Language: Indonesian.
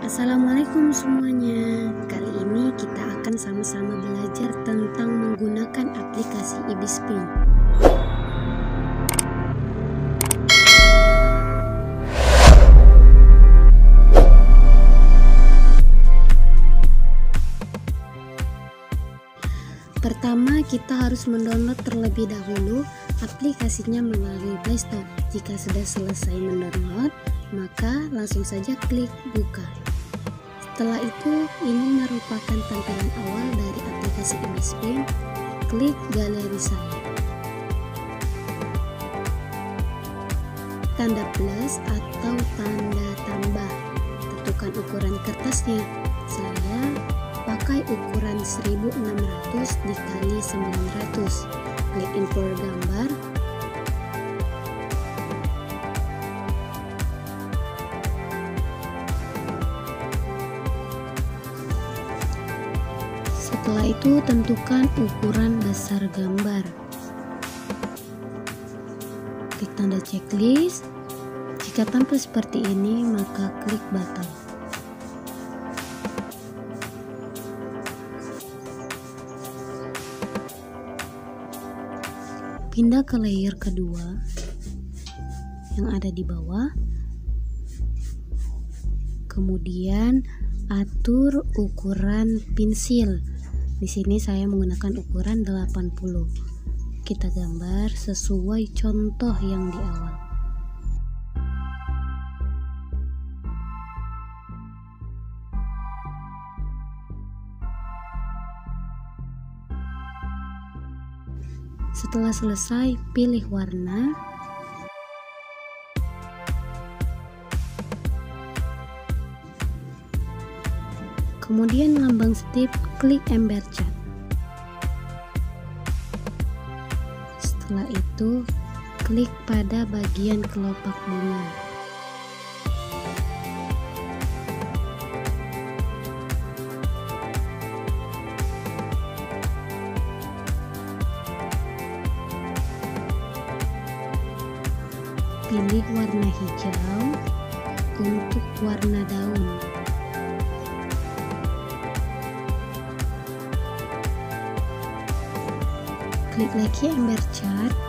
Assalamualaikum semuanya. Kali ini kita akan sama-sama belajar tentang menggunakan aplikasi ibispaint. Pertama, kita harus mendownload terlebih dahulu aplikasinya melalui Play Store. Jika sudah selesai mendownload, maka langsung saja klik buka. Setelah itu, ini merupakan tampilan awal dari aplikasi ibispaint. Klik galeri saya. Tanda plus atau tanda tambah. Tentukan ukuran kertasnya. Saya pakai ukuran 1600 dikali 900. Klik import gambar. Setelah itu tentukan ukuran besar gambar. Klik tanda checklist. Jika tampil seperti ini, maka klik button. Pindah ke layer kedua yang ada di bawah. Kemudian atur ukuran pensil. Di sini saya menggunakan ukuran 80. Kita gambar sesuai contoh yang di awal. Setelah selesai, pilih warna. Kemudian lambang strip, klik ember cat. Setelah itu, klik pada bagian kelopak bunga. Pilih warna hijau untuk warna daun. Klik lagi ember cat.